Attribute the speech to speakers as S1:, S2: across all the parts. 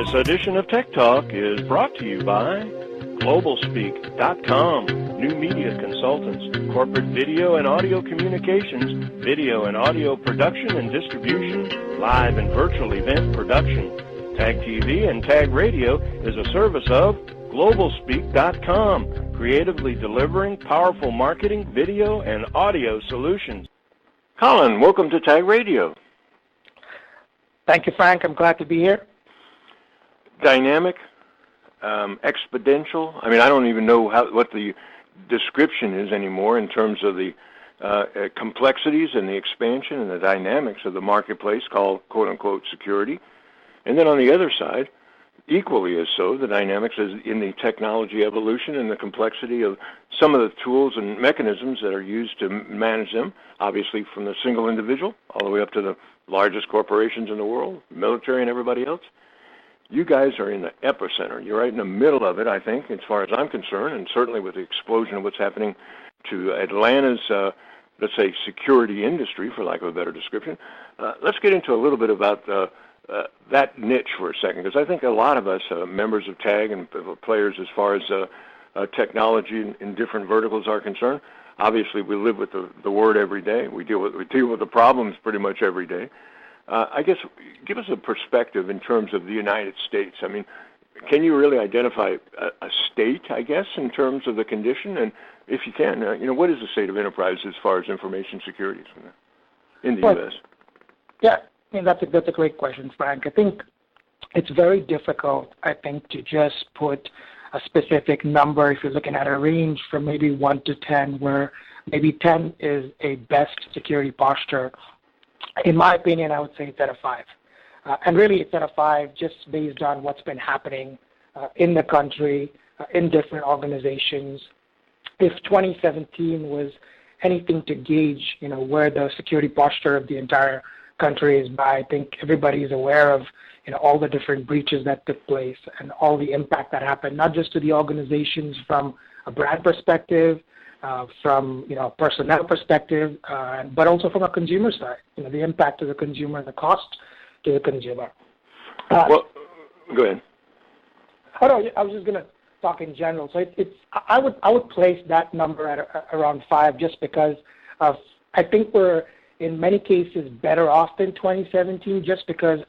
S1: This edition of Tech Talk is brought to you by Globalspeak.com, new media consultants, corporate video and audio communications, video and audio production and distribution, live and virtual event production. Tag TV and Tag Radio is a service of Globalspeak.com, creatively delivering powerful marketing, video, and audio solutions. Colin, welcome to Tag Radio.
S2: Thank you, Frank. I'm glad to be here.
S1: Dynamic, exponential. I mean, I don't even know what the description is anymore in terms of the complexities and the expansion and the dynamics of the marketplace called, quote-unquote, security. And then on the other side, equally as so, the dynamics is in the technology evolution and the complexity of some of the tools and mechanisms that are used to manage them, obviously from the single individual all the way up to the largest corporations in the world, military and everybody else. You guys are in the epicenter. You're right in the middle of it, I think, as far as I'm concerned, and certainly with the explosion of what's happening to Atlanta's, let's say, security industry, for lack of a better description. Let's get into a little bit about that niche for a second, because I think a lot of us, members of TAG and players as far as technology in different verticals are concerned, obviously we live with the word every day. We deal with the problems pretty much every day. I guess give us a perspective in terms of the United States. I mean, can you really identify a state, I guess, in terms of the condition? And if you can, what is the state of enterprise as far as information security in the U.S.?
S2: Yeah, I mean, that's a great question, Frank. I think it's very difficult, to just put a specific number if you're looking at a range from maybe 1 to 10, where maybe 10 is a best security posture. In my opinion, I would say it's at a 5. And really it's at a 5 just based on what's been happening in the country, in different organizations. If 2017 was anything to gauge, where the security posture of the entire country is by, I think everybody is aware of, all the different breaches that took place and all the impact that happened, not just to the organizations from a brand perspective, from personnel perspective, but also from a consumer side. The impact to the consumer and the cost to the consumer.
S1: Well, go ahead.
S2: Oh no, I was just going to talk in general. So I would place that number at around 5, just because I think we're in many cases better off than 2017, just because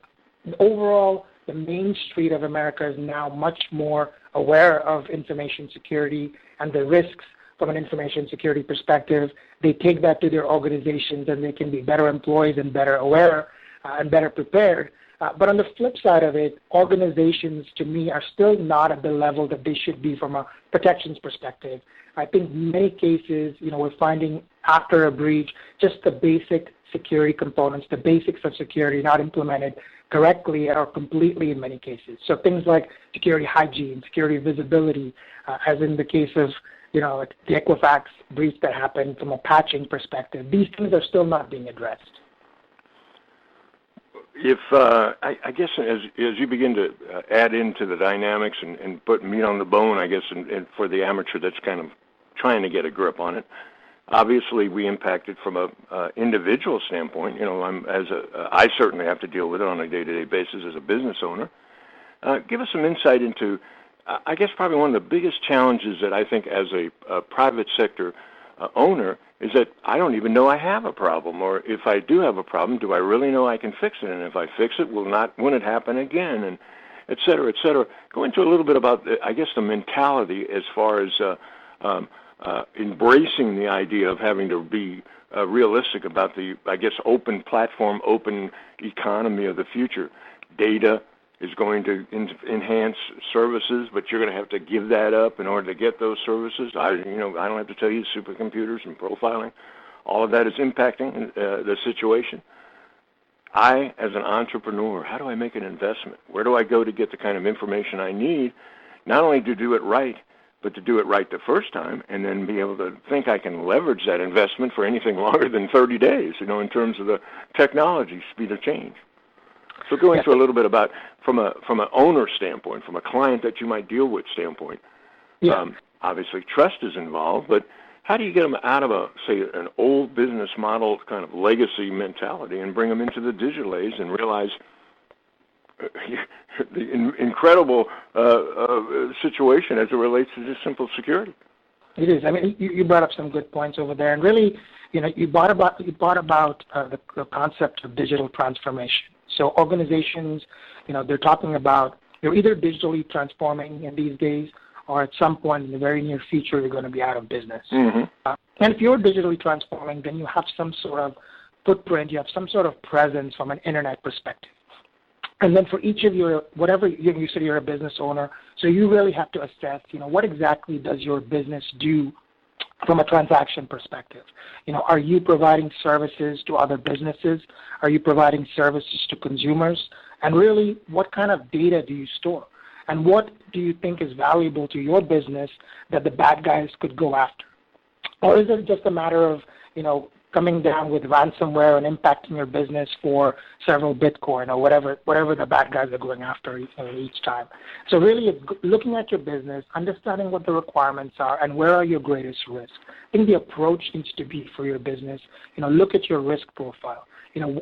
S2: overall the main street of America is now much more aware of information security and the risks from an information security perspective. They take that to their organizations and they can be better employees and better aware and better prepared. But on the flip side of it, organizations, to me, are still not at the level that they should be from a protections perspective. I think in many cases, we're finding after a breach, just the basic security components, the basics of security not implemented correctly or completely in many cases. So things like security hygiene, security visibility, as in the case of the Equifax breach that happened from a patching perspective, these things are still not being addressed.
S1: If I guess as you begin to add into the dynamics and put meat on the bone, I guess, and for the amateur that's kind of trying to get a grip on it, obviously we impacted from a individual standpoint. I certainly have to deal with it on a day-to-day basis as a business owner. Give us some insight into, I guess, probably one of the biggest challenges that I think as a private sector owner is that I don't even know I have a problem, or if I do have a problem, do I really know I can fix it? And if I fix it, won't it happen again? And et cetera, et cetera. Go into a little bit about, the mentality as far as embracing the idea of having to be realistic about the, open platform, open economy of the future. Data is going to enhance services, but you're going to have to give that up in order to get those services. I don't have to tell you, supercomputers and profiling, all of that is impacting the situation. I, as an entrepreneur, how do I make an investment? Where do I go to get the kind of information I need, not only to do it right, but to do it right the first time, and then be able to think I can leverage that investment for anything longer than 30 days, in terms of the technology, speed of change. So go into a little bit about, from an owner standpoint, from a client that you might deal with standpoint. Obviously, trust is involved, but how do you get them out of an old business model kind of legacy mentality and bring them into the digital age and realize the incredible situation as it relates to just simple security.
S2: It is. I mean, you brought up some good points over there, and really, you brought about the concept of digital transformation. So organizations, they're talking about you're either digitally transforming in these days, or at some point in the very near future, you're going to be out of business.
S1: Mm-hmm.
S2: And if you're digitally transforming, then you have some sort of footprint, you have some sort of presence from an internet perspective. And then for each of your, whatever, you said you're a business owner, so you really have to assess, what exactly does your business do from a transaction perspective? Are you providing services to other businesses? Are you providing services to consumers? And really, what kind of data do you store? And what do you think is valuable to your business that the bad guys could go after? Or is it just a matter of, coming down with ransomware and impacting your business for several Bitcoin or whatever the bad guys are going after each time? So really, it's looking at your business, understanding what the requirements are, and where are your greatest risks. I think the approach needs to be for your business, look at your risk profile.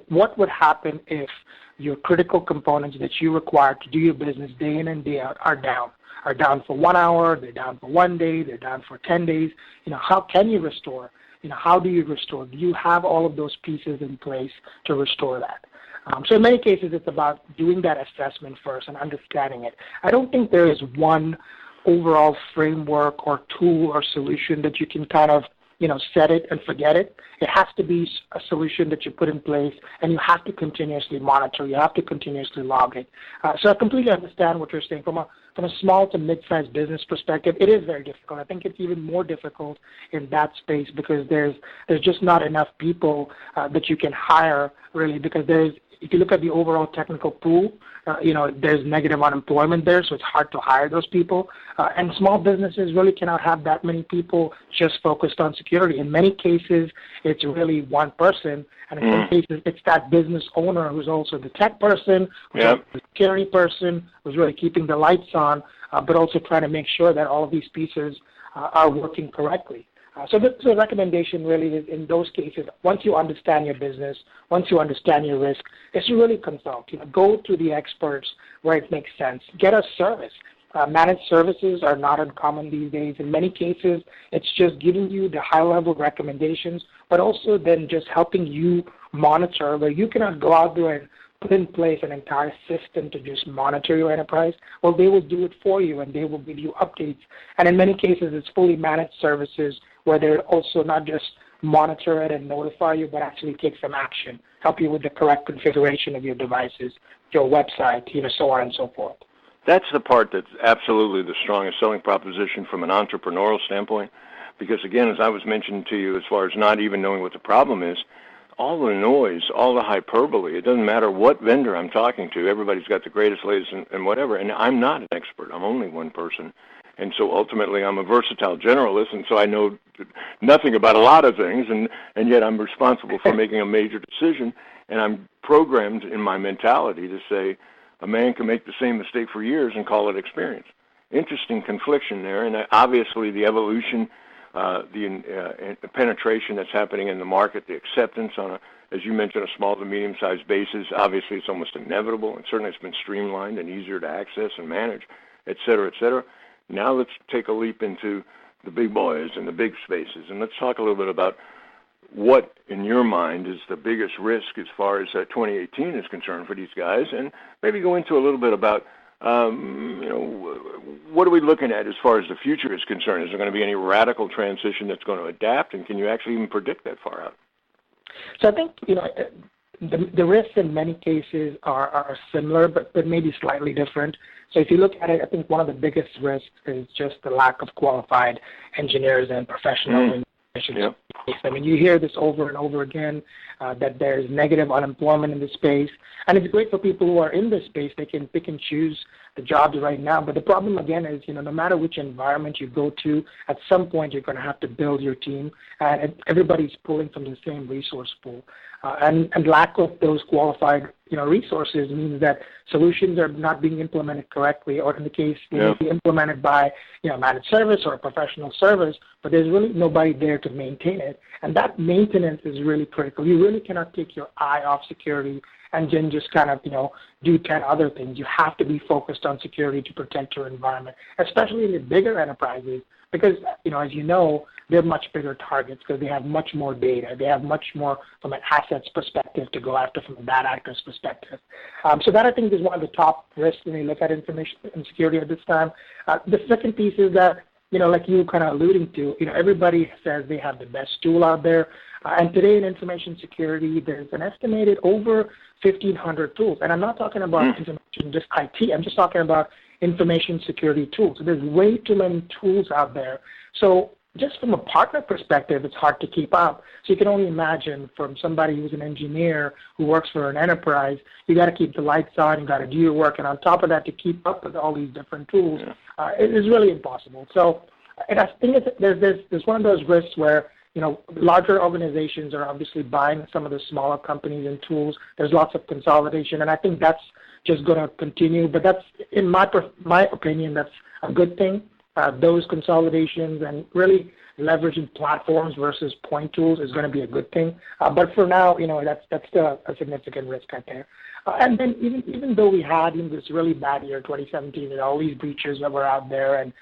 S2: What would happen if your critical components that you require to do your business day in and day out are down for 1 hour, they're down for 1 day, they're down for 10 days. How can you restore? How do you restore? Do you have all of those pieces in place to restore that? So in many cases, it's about doing that assessment first and understanding it. I don't think there is one overall framework or tool or solution that you can kind of, set it and forget it. It has to be a solution that you put in place, and you have to continuously monitor. You have to continuously log it. So I completely understand what you're saying. From a small to mid-sized business perspective, it is very difficult. I think it's even more difficult in that space because there's just not enough people that you can hire, really, because if you look at the overall technical pool, there's negative unemployment there, so it's hard to hire those people. And small businesses really cannot have that many people just focused on security. In many cases, it's really one person, and in some cases, it's that business owner who's also the tech person, who's also the security person, who's really keeping the lights on, but also trying to make sure that all of these pieces are working correctly. So the recommendation really is in those cases, once you understand your business, once you understand your risk, is to really consult. Go to the experts where it makes sense. Get a service. Managed services are not uncommon these days. In many cases, it's just giving you the high-level recommendations, but also then just helping you monitor where you cannot go out there and put in place an entire system to just monitor your enterprise. Well, they will do it for you, and they will give you updates. And in many cases, it's fully managed services where they'll also not just monitor it and notify you, but actually take some action, help you with the correct configuration of your devices, your website, so on and so forth.
S1: That's the part that's absolutely the strongest selling proposition from an entrepreneurial standpoint, because, again, as I was mentioning to you, as far as not even knowing what the problem is, all the noise, all the hyperbole, it doesn't matter what vendor I'm talking to, everybody's got the greatest, latest, and whatever, and I'm not an expert. I'm only one person. And so ultimately I'm a versatile generalist, and so I know nothing about a lot of things, and yet I'm responsible for making a major decision, and I'm programmed in my mentality to say a man can make the same mistake for years and call it experience. Interesting confliction there, and obviously the evolution, the penetration that's happening in the market, the acceptance on as you mentioned, a small to medium-sized basis, obviously it's almost inevitable, and certainly it's been streamlined and easier to access and manage, et cetera, et cetera. Now let's take a leap into the big boys and the big spaces, and let's talk a little bit about what, in your mind, is the biggest risk as far as 2018 is concerned for these guys, and maybe go into a little bit about, what are we looking at as far as the future is concerned? Is there going to be any radical transition that's going to adapt, and can you actually even predict that far out?
S2: So I think, the risks in many cases are similar, but maybe slightly different. So if you look at it, I think one of the biggest risks is just the lack of qualified engineers and professionals.
S1: Yep.
S2: I mean, you hear this over and over again, that there's negative unemployment in this space. And it's great for people who are in this space. They can pick and choose the jobs right now. But the problem, again, is, no matter which environment you go to, at some point you're going to have to build your team. And everybody's pulling from the same resource pool. And lack of those qualified, resources means that solutions are not being implemented correctly, or in the case, they may be implemented by, managed service or a professional service, but there's really nobody there to maintain it. And that maintenance is really critical. You really cannot take your eye off security and then just kind of, do 10 other things. You have to be focused on security to protect your environment, especially in the bigger enterprises, because, as you know, they're much bigger targets because they have much more data. They have much more from an assets perspective to go after from a bad actor's perspective. So that, I think, is one of the top risks when you look at information and security at this time. The second piece is that, like you kind of alluding to, everybody says they have the best tool out there. And today in information security, there's an estimated over 1,500 tools. And I'm not talking about information, just IT. I'm just talking about information security tools. So there's way too many tools out there. So just from a partner perspective, it's hard to keep up. So you can only imagine from somebody who's an engineer who works for an enterprise, you got to keep the lights on, you got to do your work, and on top of that, to keep up with all these different tools, it is really impossible. So, and I think there's one of those risks where larger organizations are obviously buying some of the smaller companies and tools. There's lots of consolidation, and I think that's just going to continue. But that's, in my opinion, that's a good thing. Those consolidations and really leveraging platforms versus point tools is going to be a good thing. But for now, that's still a significant risk out there. And then even though we had this really bad year, 2017, and all these breaches that were out there, and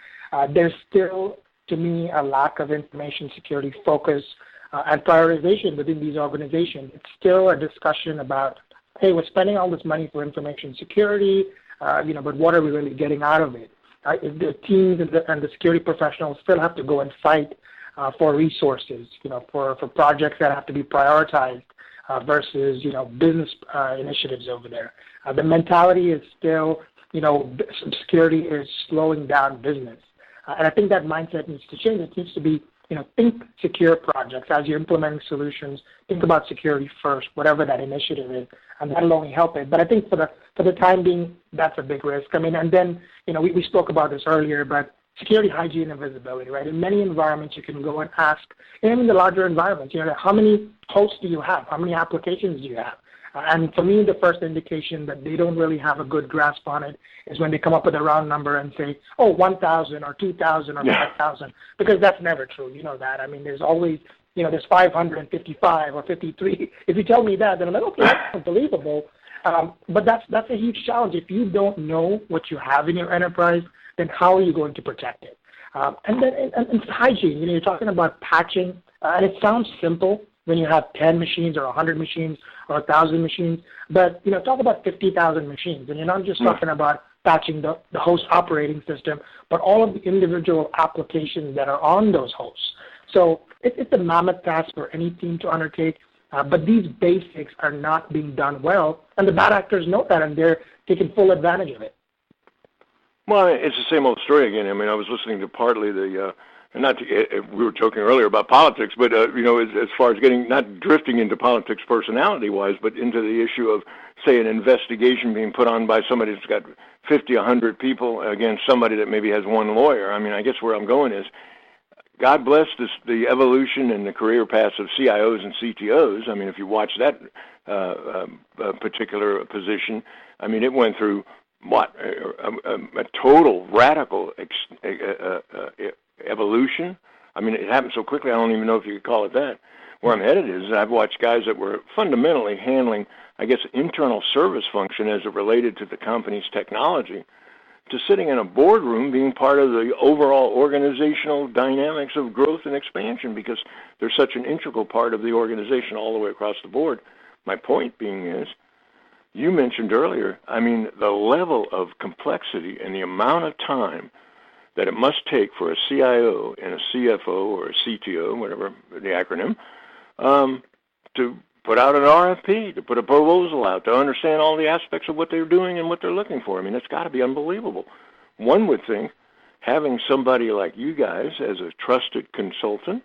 S2: there's still, to me, a lack of information security focus and prioritization within these organizations. It's still a discussion about, hey, we're spending all this money for information security, but what are we really getting out of it? The teams and the security professionals still have to go and fight for resources, for projects that have to be prioritized versus, business initiatives over there. The mentality is still, security is slowing down business. And I think that mindset needs to change. It needs to be, think secure projects. As you're implementing solutions, think about security first, whatever that initiative is, and that'll only help it. But I think for the time being, that's a big risk. I mean, and then, we spoke about this earlier, but security, hygiene, and visibility, right? In many environments, you can go and ask, even in the larger environments, how many hosts do you have? How many applications do you have? And for me, the first indication that they don't really have a good grasp on it is when they come up with a round number and say, 1,000 or 2,000 or 5,000, because that's never true. You know that. I mean, there's always, there's 555 or 53. If you tell me that, then I'm like, okay, that's unbelievable. But that's a huge challenge. If you don't know what you have in your enterprise, then how are you going to protect it? And then and hygiene, you're talking about patching, and it sounds simple when you have 10 machines or 100 machines or 1,000 machines, but talk about 50,000 machines, and you're not just talking about patching the host operating system, but all of the individual applications that are on those hosts. So it's a mammoth task for any team to undertake, but these basics are not being done well, and the bad actors know that, and they're taking full advantage of it.
S1: Well, it's the same old story again. I mean, I was listening to partly the, we were joking earlier about politics, but, as far as not drifting into politics personality-wise, but into the issue of, say, an investigation being put on by somebody that's got 50, 100 people against somebody that maybe has one lawyer. I mean, I guess where I'm going is, God bless the evolution and the career paths of CIOs and CTOs. I mean, if you watch that particular position, I mean, it went through a total radical evolution. I mean, it happened so quickly, I don't even know if you could call it that. Where I'm headed is I've watched guys that were fundamentally handling, I guess, internal service function as it related to the company's technology, to sitting in a boardroom being part of the overall organizational dynamics of growth and expansion, because they're such an integral part of the organization all the way across the board. My point being is, you mentioned earlier, I mean, the level of complexity and the amount of time that it must take for a CIO and a CFO or a CTO, whatever the acronym, to put out an RFP, to put a proposal out, to understand all the aspects of what they're doing and what they're looking for. I mean, it's got to be unbelievable. One would think having somebody like you guys as a trusted consultant,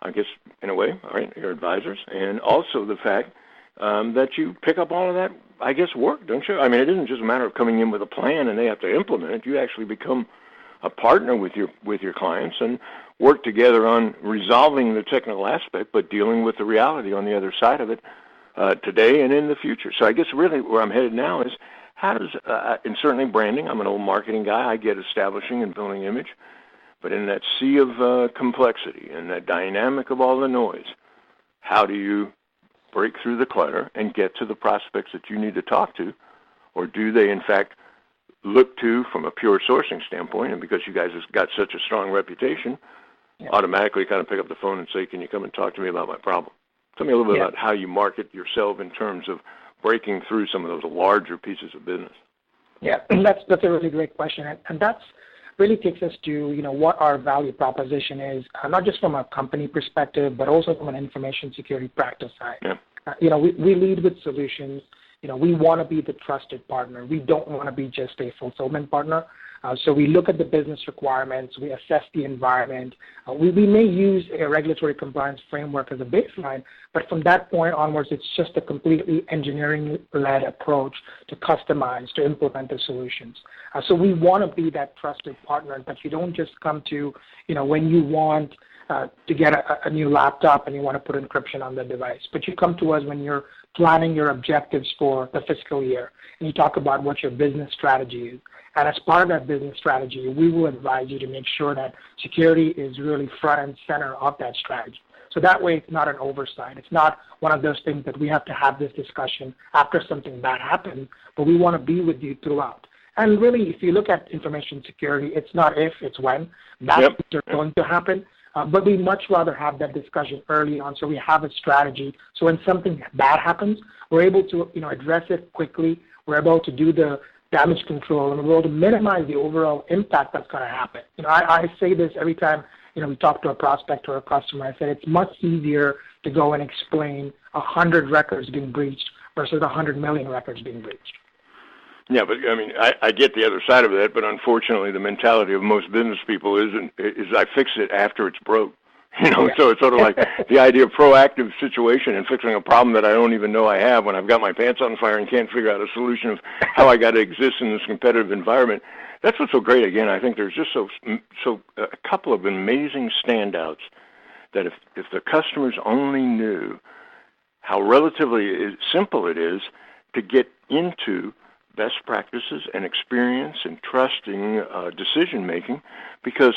S1: I guess, in a way, all right, your advisors, and also the fact that you pick up all of that, I guess, work, don't you? I mean, it isn't just a matter of coming in with a plan and they have to implement it. You actually become a partner with your clients and work together on resolving the technical aspect, but dealing with the reality on the other side of it today and in the future. So I guess really where I'm headed now is how does, and certainly branding, I'm an old marketing guy, I get establishing and building image, but in that sea of complexity and that dynamic of all the noise, how do you break through the clutter and get to the prospects that you need to talk to or do they, in fact, look to, from a pure sourcing standpoint, and because you guys have got such a strong reputation, automatically kind of pick up the phone and say, can you come and talk to me about my problem? Tell me a little bit about how you market yourself in terms of breaking through some of those larger pieces of business.
S2: Yeah, that's a really great question, and that's really takes us to what our value proposition is, not just from a company perspective, but also from an information security practice side.
S1: Yeah.
S2: We lead with solutions. We want to be the trusted partner. We don't want to be just a fulfillment partner. So we look at the business requirements. We assess the environment. We may use a regulatory compliance framework as a baseline, but from that point onwards, it's just a completely engineering-led approach to customize, to implement the solutions. So we want to be that trusted partner that you don't just come to, when you want to get a new laptop and you want to put encryption on the device, but you come to us when you're planning your objectives for the fiscal year, and you talk about what your business strategy is. And as part of that business strategy, we will advise you to make sure that security is really front and center of that strategy. So that way it's not an oversight. It's not one of those things that we have to have this discussion after something bad happens, but we want to be with you throughout. And really, if you look at information security, it's not if, it's when. That's going to happen. But we much rather have that discussion early on so we have a strategy. So when something bad happens, we're able to address it quickly. We're able to do the damage control, and we're able to minimize the overall impact that's going to happen. I say this every time we talk to a prospect or a customer. I said it's much easier to go and explain 100 records being breached versus 100 million records being breached.
S1: Yeah, but I mean, I get the other side of that, but unfortunately, the mentality of most business people is I fix it after it's broke. So it's sort of like the idea of proactive situation and fixing a problem that I don't even know I have when I've got my pants on fire and can't figure out a solution of how I got to exist in this competitive environment. That's what's so great. Again, I think there's just so a couple of amazing standouts that if the customers only knew how relatively simple it is to get into best practices and experience and trusting decision-making, because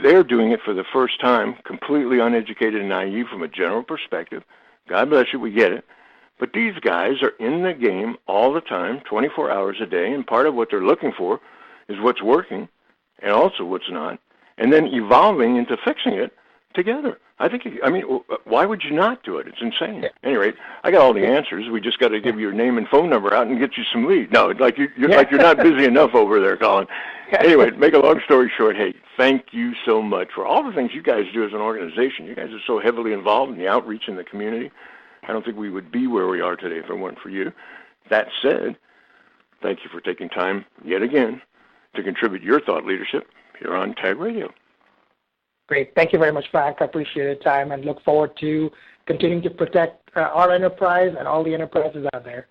S1: they're doing it for the first time, completely uneducated and naive from a general perspective. God bless you, we get it. But these guys are in the game all the time, 24 hours a day, and part of what they're looking for is what's working and also what's not, and then evolving into fixing it together. Why would you not do it? It's insane. Yeah. At any rate, I got all the answers. We just got to give your name and phone number out and get you some leads. No, like you're not busy enough over there, Colin. Anyway, make a long story short, hey, thank you so much for all the things you guys do as an organization. You guys are so heavily involved in the outreach in the community. I don't think we would be where we are today if it weren't for you. That said, thank you for taking time yet again to contribute your thought leadership here on Tag Radio.
S2: Great. Thank you very much, Frank. I appreciate your time and look forward to continuing to protect our enterprise and all the enterprises out there.